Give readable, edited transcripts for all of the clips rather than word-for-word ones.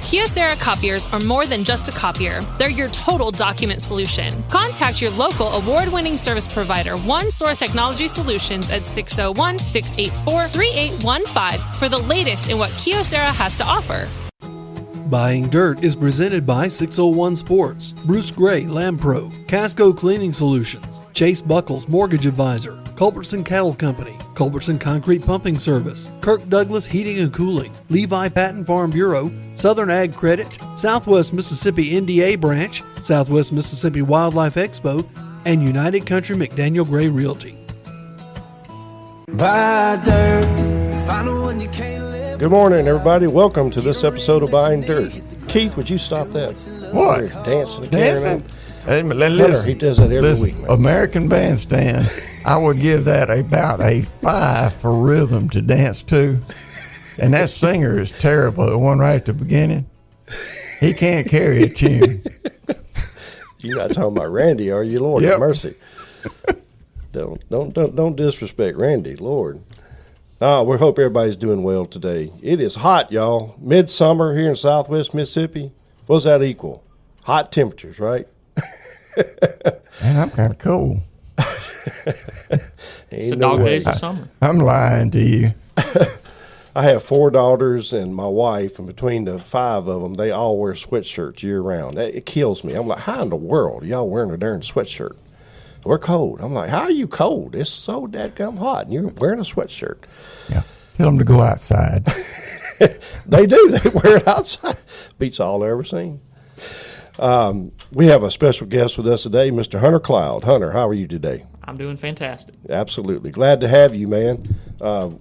Kyocera copiers are more than just a copier. They're your total document solution. Contact your local award-winning service provider, One Source Technology Solutions, at 601-684-3815 for the latest in what Kyocera has to offer. Buying Dirt is presented by 601 Sports, Bruce Gray Lampro, Casco Cleaning Solutions, Chase Buckles Mortgage Advisor, Culbertson Cattle Company, Culbertson Concrete Pumping Service, Kirk Douglas Heating and Cooling, Levi Patton Farm Bureau, Southern Ag Credit, Southwest Mississippi NDA Branch, Southwest Mississippi Wildlife Expo, and United Country McDaniel Gray Realty. Buy dirt, find the one you can't live. Good morning, everybody. Welcome to this episode of Buying Dirt. Keith, would you stop that? What? You're dancing Dancing? Hey, Hunter, he does that every week, man. American Bandstand, I would give that about a 5 for rhythm to dance to. And that singer is terrible, the one right at the beginning. He can't carry a tune. You're not talking about Randy, are you? Lord have mercy. Don't disrespect Randy, Lord. We hope everybody's doing well today. It is hot, y'all. Midsummer here in Southwest Mississippi. What's that equal? Hot temperatures, right? Man, I'm kind of cold. It's the dog days of summer. I'm lying to you. I have 4 daughters and my wife, and between the 5 of them, they all wear sweatshirts year round. It kills me. I'm like, how in the world are y'all wearing a darn sweatshirt? We're cold. I'm like, how are you cold? It's so dadgum hot, and you're wearing a sweatshirt. Yeah. Tell them to go outside. They do. They wear it outside. Beats all I've ever seen. We have a special guest with us today, Mr. Hunter Cloud. Hunter, how are you today? I'm doing fantastic. Absolutely. Glad to have you, man.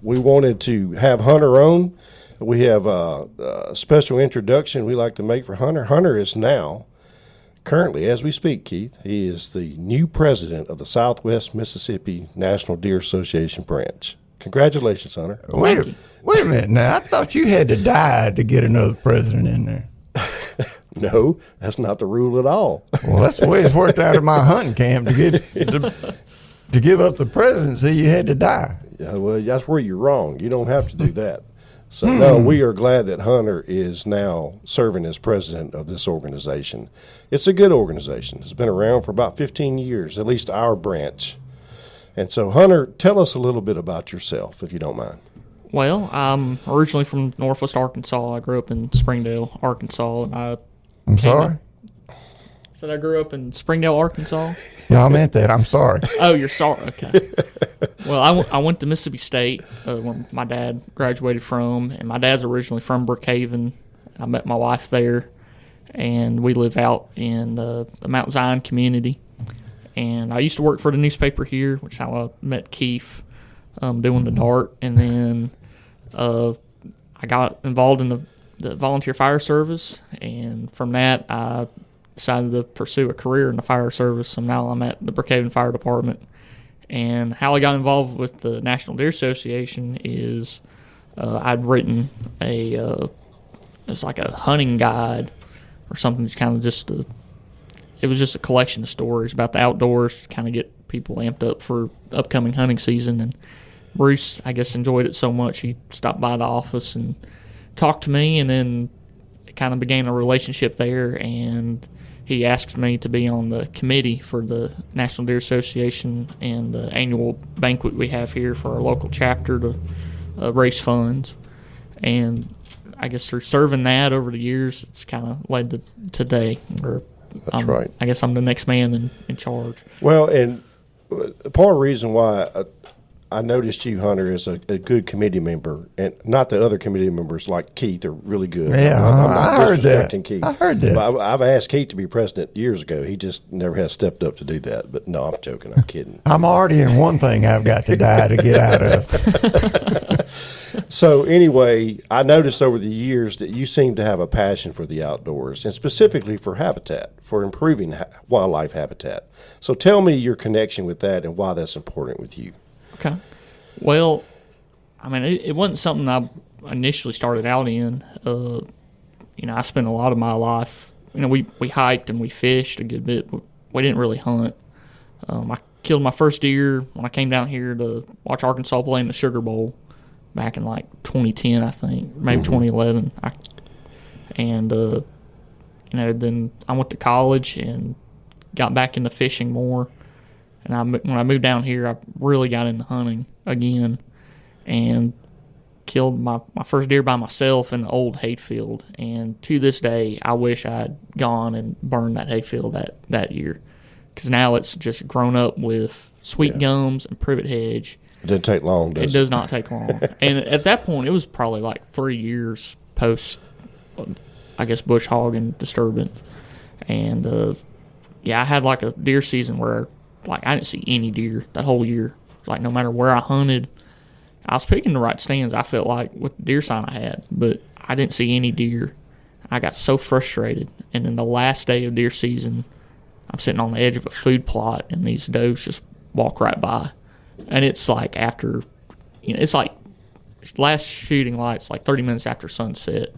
We wanted to have Hunter on. We have a special introduction we like to make for Hunter. Hunter is now, currently, as we speak, Keith, he is the new president of the Southwest Mississippi National Deer Association branch. Congratulations, Hunter. Wait a minute now. I thought you had to die to get another president in there. No, that's not the rule at all. Well, that's the way it's worked out at my hunting camp. To give up the presidency, you had to die. Yeah, well, that's where you're wrong. You don't have to do that. So, no, we are glad that Hunter is now serving as president of this organization. It's a good organization. It's been around for about 15 years, at least our branch. And so, Hunter, tell us a little bit about yourself, if you don't mind. Well, I'm originally from Northwest Arkansas. I grew up in Springdale, Arkansas. And I'm sorry? Said I grew up in Springdale, Arkansas. No, I meant that. I'm sorry. Oh, you're sorry. Okay. Well, I went to Mississippi State where my dad graduated from, and my dad's originally from Brookhaven. I met my wife there, and we live out in the Mount Zion community. And I used to work for the newspaper here, which is how I met Keith doing the dart. And then I got involved in the volunteer fire service, and from that I decided to pursue a career in the fire service. So now I'm at the Brookhaven Fire Department. And how I got involved with the National Deer Association is I'd written it was like a hunting guide or something. It's kind of it was just a collection of stories about the outdoors to kind of get people amped up for upcoming hunting season. And Bruce, I guess, enjoyed it so much he stopped by the office and talked to me, and then it kind of began a relationship there, and he asked me to be on the committee for the National Deer Association and the annual banquet we have here for our local chapter to raise funds. And I guess through serving that over the years, it's kind of led to today. That's right. I guess I'm the next man in charge. Well, and part of the reason why I noticed you, Hunter, as a good committee member, and not the other committee members like Keith are really good. Yeah, I heard that. Keith. I heard that. I've asked Keith to be president years ago. He just never has stepped up to do that. But no, I'm joking. I'm kidding. I'm already in one thing I've got to die to get out of. So anyway, I noticed over the years that you seem to have a passion for the outdoors, and specifically for habitat, for improving wildlife habitat. So tell me your connection with that and why that's important with you. Okay. Well, I mean, it wasn't something I initially started out in. I spent a lot of my life, we hiked and we fished a good bit, but we didn't really hunt. I killed my first deer when I came down here to watch Arkansas play in the Sugar Bowl back in like 2010, I think, maybe 2011. And, then I went to college and got back into fishing more. And when I moved down here, I really got into hunting again and killed my first deer by myself in the old hayfield. And to this day, I wish I had gone and burned that hayfield that year. Because now it's just grown up with sweet gums and privet hedge. It doesn't take long, does it? It does not take long. And at that point, it was probably like 3 years post, I guess, bush hog and disturbance. And, I had like a deer season where like I didn't see any deer that whole year. Like no matter where I hunted, I was picking the right stands, I felt like, with the deer sign I had. But I didn't see any deer. I got so frustrated. And then the last day of deer season, I'm sitting on the edge of a food plot, and these does just walk right by. And it's like after, it's like last shooting lights, like 30 minutes after sunset.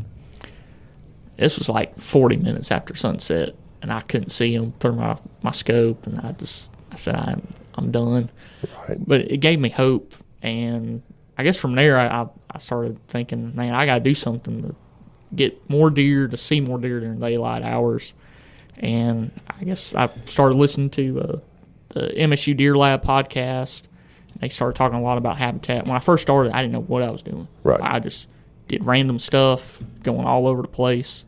This was like 40 minutes after sunset, and I couldn't see them through my scope, and I said, I'm done. Right. But it gave me hope, and I guess from there I started thinking, man, I got to do something to get more deer, to see more deer during daylight hours. And I guess I started listening to the MSU Deer Lab podcast. They started talking a lot about habitat. When I first started, I didn't know what I was doing. Right. I just did random stuff, going all over the place,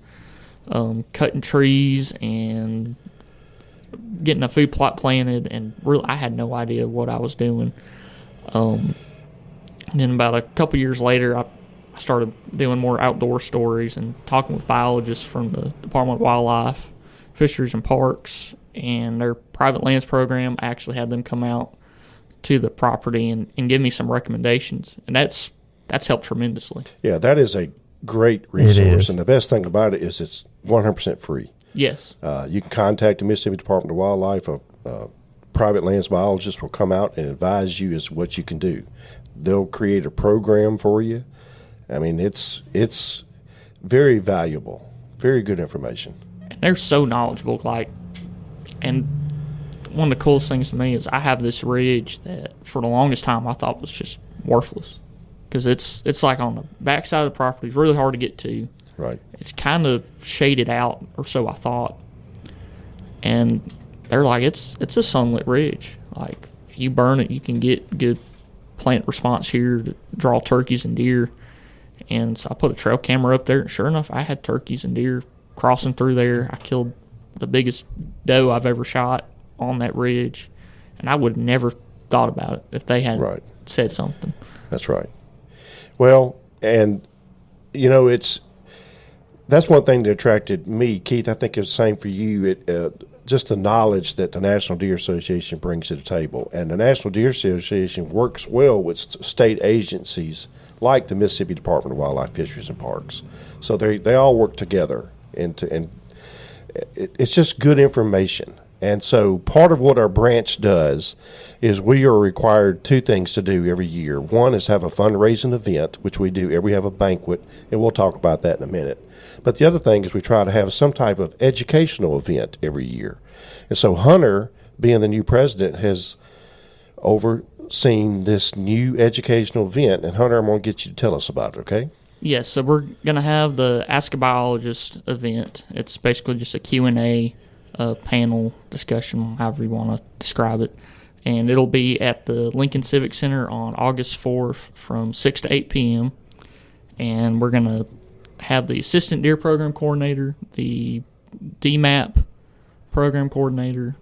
cutting trees and getting a food plot planted, and really I had no idea what I was doing. And then about a couple years later, I started doing more outdoor stories and talking with biologists from the Department of Wildlife, Fisheries and Parks, and their private lands program. I actually had them come out to the property and give me some recommendations, and that's helped tremendously. Yeah, that is a great resource, and the best thing about it is it's 100% free. Yes. You can contact the Mississippi Department of Wildlife. A private lands biologist will come out and advise you as to what you can do. They'll create a program for you. I mean, it's very valuable, very good information. And they're so knowledgeable. And one of the coolest things to me is I have this ridge that for the longest time I thought was just worthless, because it's like on the backside of the property. It's really hard to get to. Right. It's kind of shaded out, or so I thought. And they're like, it's a sunlit ridge. Like, if you burn it, you can get good plant response here to draw turkeys and deer. And so I put a trail camera up there, and sure enough, I had turkeys and deer crossing through there. I killed the biggest doe I've ever shot on that ridge, and I would have never thought about it if they hadn't said something. That's right. Well, and that's one thing that attracted me, Keith. I think it's the same for you. Just the knowledge that the National Deer Association brings to the table, and the National Deer Association works well with state agencies like the Mississippi Department of Wildlife, Fisheries and Parks. So they all work together, and it's just good information. And so part of what our branch does is we are required two things to do every year. One is have a fundraising event, which we do. We have a banquet, and we'll talk about that in a minute. But the other thing is we try to have some type of educational event every year. And so Hunter, being the new president, has overseen this new educational event. And Hunter, I'm going to get you to tell us about it, okay? Yes, so we're going to have the Ask a Biologist event. It's basically just a Q&A panel discussion, however you want to describe it. And it'll be at the Lincoln Civic Center on August 4th from 6 to 8 p.m. And we're going to have the Assistant Deer Program Coordinator, the DMAP Program Coordinator,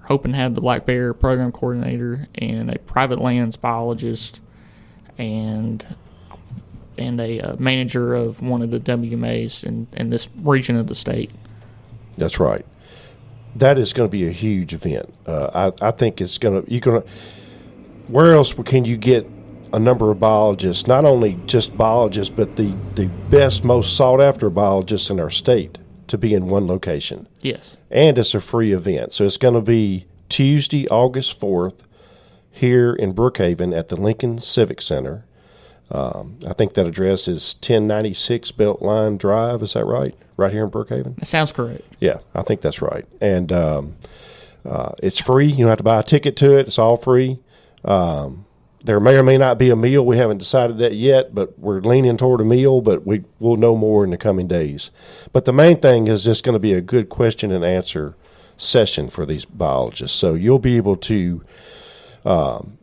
we're hoping to have the Black Bear Program Coordinator, and a private lands biologist, and a manager of one of the WMAs in this region of the state. That's right. That is going to be a huge event. I think it's going to. Where else can you get a number of biologists? Not only just biologists, but the best, most sought after biologists in our state to be in one location. Yes. And it's a free event, so it's going to be Tuesday, August 4th, here in Brookhaven at the Lincoln Civic Center. I think that address is 1096 Beltline Drive. Is that right? Right here in Brookhaven? That sounds correct. Yeah, I think that's right. And it's free. You don't have to buy a ticket to it. It's all free. There may or may not be a meal. We haven't decided that yet, but we're leaning toward a meal, but we'll know more in the coming days. But the main thing is just going to be a good question and answer session for these biologists. So you'll be able to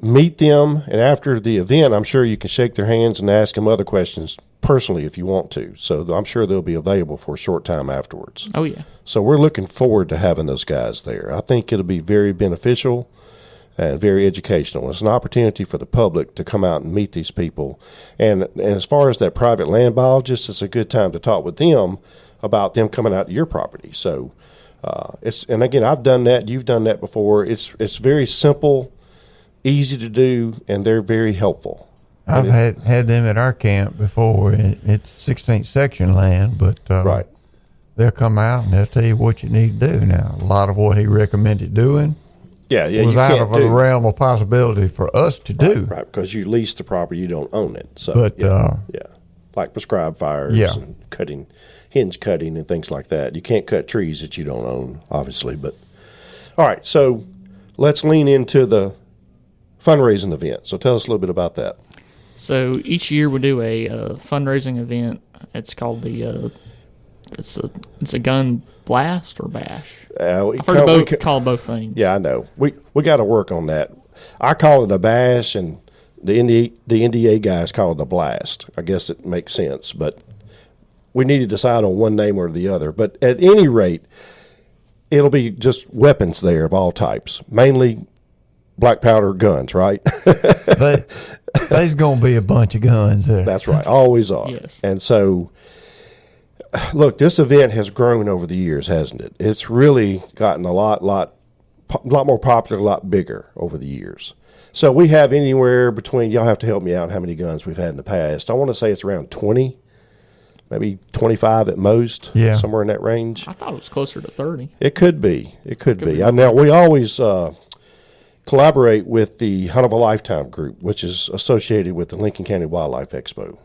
meet them, and after the event, I'm sure you can shake their hands and ask them other questions personally if you want to. So I'm sure they'll be available for a short time afterwards. Oh, yeah. So we're looking forward to having those guys there. I think it'll be very beneficial and very educational. It's an opportunity for the public to come out and meet these people. And as far as that private land biologist, it's a good time to talk with them about them coming out to your property. So and again, I've done that. You've done that before. It's very simple, easy to do, and they're very helpful. I've had them at our camp before. It's 16th section land, but Right. They'll come out and they'll tell you what you need to do. Now, a lot of what he recommended doing Yeah, was you out can't of the realm of possibility for us to do. Right, because you lease the property, you don't own it. So, But, yeah, like prescribed fires Yeah. and hinge cutting and things like that. You can't cut trees that you don't own, obviously. But all right, so let's lean into the fundraising event. So tell us a little bit about that. So each year we do a fundraising event. It's called it's a gun blast or bash. I've heard call both things. Yeah, I know. We got to work on that. I call it a bash, and the NDA guys call it a blast. I guess it makes sense, but we need to decide on one name or the other. But at any rate, it'll be just weapons there of all types, mainly black powder guns, right? There's going to be a bunch of guns there. That's right. Always are. Yes. And so, look, this event has grown over the years, hasn't it? It's really gotten a lot more popular, a lot bigger over the years. So we have anywhere between, y'all have to help me out how many guns we've had in the past. I want to say it's around 20, maybe 25 at most, somewhere in that range. I thought it was closer to 30. It could be. Now, we always collaborate with the Hunt of a Lifetime group, which is associated with the Lincoln County Wildlife Expo.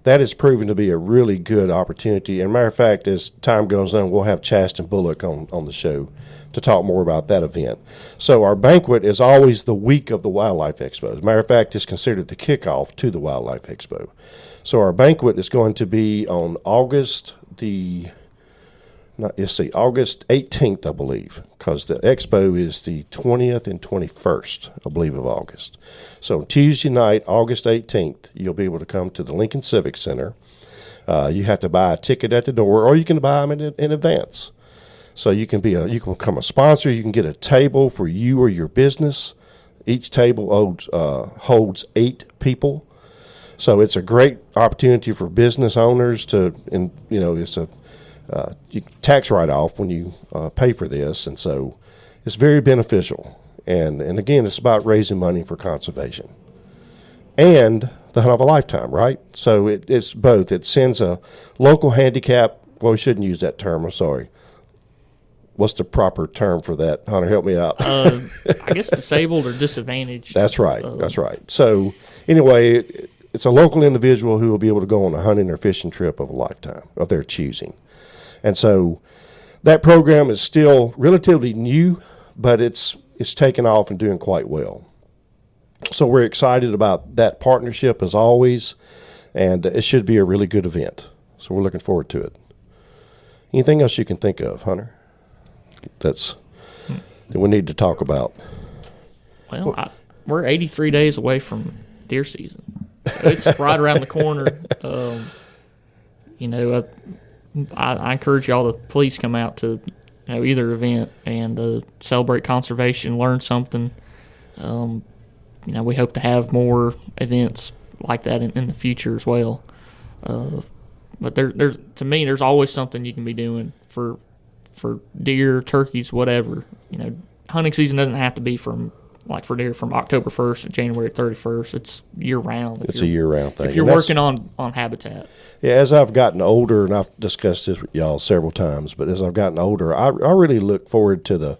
That has proven to be a really good opportunity. And matter of fact, as time goes on, we'll have Chasten Bullock on the show to talk more about that event. So our banquet is always the week of the Wildlife Expo. As a matter of fact, it's considered the kickoff to the Wildlife Expo. So our banquet is going to be on August 18th, I believe, because the expo is the 20th and 21st, I believe, of August. So Tuesday night, August 18th, you'll be able to come to the Lincoln Civic Center. You have to buy a ticket at the door, or you can buy them in advance. So you can become a sponsor. You can get a table for you or your business. Each table holds 8 people. So it's a great opportunity for business owners it's a tax write-off when you pay for this, and so it's very beneficial. And again, it's about raising money for conservation and the Hunt of a Lifetime, right? So it's both. It sends a local handicap. Well, we shouldn't use that term. I'm sorry. What's the proper term for that? Hunter, help me out. I guess disabled or disadvantaged. That's right. That's right. So anyway, it's a local individual who will be able to go on a hunting or fishing trip of a lifetime of their choosing. And so that program is still relatively new, but it's taken off and doing quite well. So we're excited about that partnership as always, and it should be a really good event. So we're looking forward to it. Anything else you can think of, Hunter, that we need to talk about? Well, we're 83 days away from deer season. It's right around the corner. I encourage y'all to please come out to either event and celebrate conservation, learn something. We hope to have more events like that in the future as well. But to me, there's always something you can be doing for deer, turkeys, whatever. Hunting season doesn't have to be for deer from October 1st to January 31st. It's year-round. It's a year-round thing. If you're working on habitat. Yeah, as I've gotten older, and I've discussed this with y'all several times, but as I've gotten older, I really look forward to the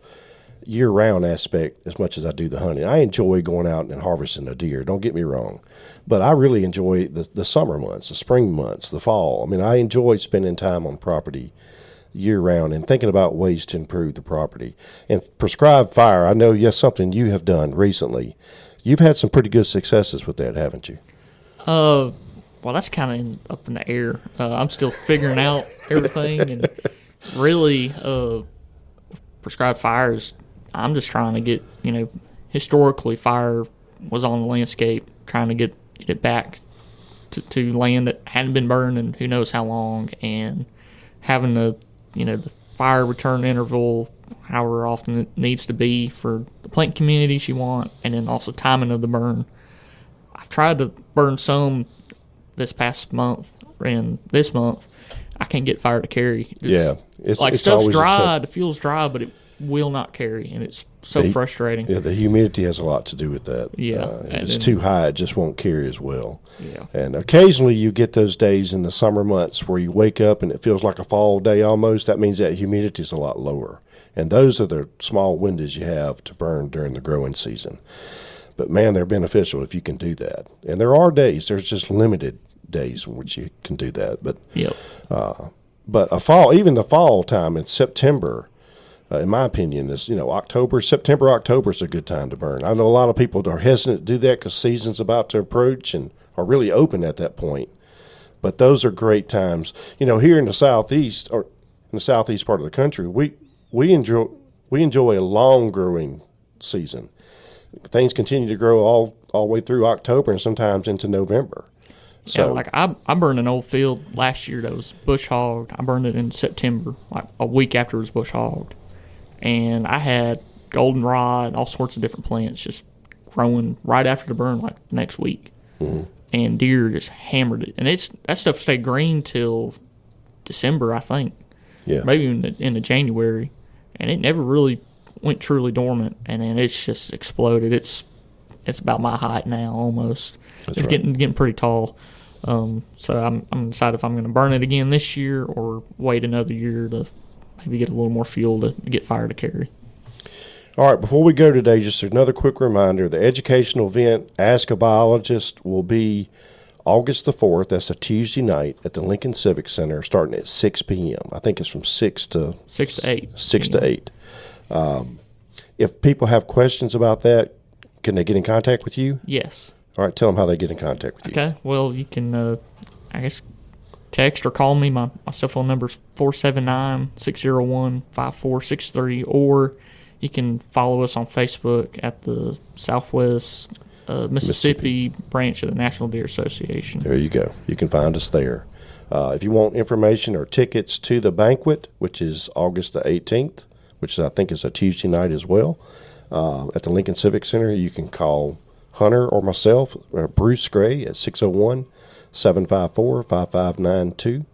year-round aspect as much as I do the hunting. I enjoy going out and harvesting a deer, don't get me wrong, but I really enjoy the summer months, the spring months, the fall. I mean, I enjoy spending time on property year-round and thinking about ways to improve the property. And prescribed fire, I know, yes, something you have done recently. You've had some pretty good successes with that, haven't you? Well, that's kind of up in the air. I'm still figuring out everything, and really, prescribed fires. I'm just trying to get, historically, fire was on the landscape, trying to get it back to land that hadn't been burned in who knows how long, and having the fire return interval, however often it needs to be for the plant communities you want, and then also timing of the burn. I've tried to burn some this past month, and this month I can't get fire to carry. It's stuff's dry, the fuel's dry, but it will not carry, and it's so frustrating. Yeah, the humidity has a lot to do with that. Yeah. If it's too high, it just won't carry as well. Yeah. And occasionally you get those days in the summer months where you wake up and it feels like a fall day almost. That means that humidity is a lot lower. And those are the small windows you have to burn during the growing season. But, man, they're beneficial if you can do that. And there are days, there's just limited days in which you can do that. But Yep. But even the fall time in September, in my opinion, is September, October is a good time to burn. I know a lot of people are hesitant to do that because season's about to approach and are really open at that point. But those are great times. Here in the southeast, or in the southeast part of the country, we enjoy a long growing season. Things continue to grow all the way through October and sometimes into November. So, I burned an old field last year that was bush hogged. I burned it in September, like a week after it was bush hogged. And I had goldenrod, all sorts of different plants just growing right after the burn, like next week. Mm-hmm. And deer just hammered it. And that stuff stayed green till December, I think. Yeah. Maybe in the January. And it never really went truly dormant. And then it's just exploded. It's about my height now almost. That's it's right. getting pretty tall. So I'm decided if I'm going to burn it again this year or wait another year to maybe get a little more fuel to get fire to carry. All right, before we go today, just another quick reminder. The educational event, Ask a Biologist, will be August the 4th. That's a Tuesday night at the Lincoln Civic Center starting at 6 p.m. I think it's from 6 to 8. 6 to 8. If people have questions about that, can they get in contact with you? Yes. All right, tell them how they get in contact with you. Okay, well, you can, text or call me. My cell phone number is 479-601-5463, or you can follow us on Facebook at the Southwest Mississippi branch of the National Deer Association. There you go. You can find us there. If you want information or tickets to the banquet, which is August the 18th, which I think is a Tuesday night as well, at the Lincoln Civic Center, you can call Hunter or myself, Bruce Gray, at 601-754-5592,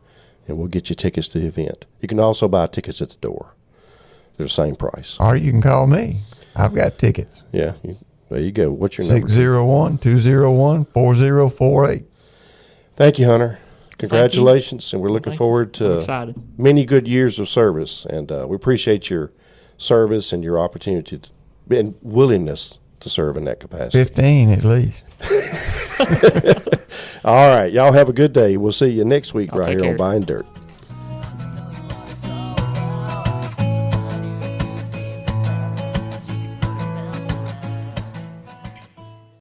and we'll get you tickets to the event. You can also buy tickets at the door. They're the same price. Or you can call me. I've got tickets. Yeah, there you go. What's your number? 601-201-4048. Thank you, Hunter. Congratulations, and we're looking forward I'm to excited. many good years of service, and we appreciate your service and your opportunity and willingness to serve in that capacity. 15 at least. All right, y'all have a good day. We'll see you next week I'll right take here on care. Buying Dirt.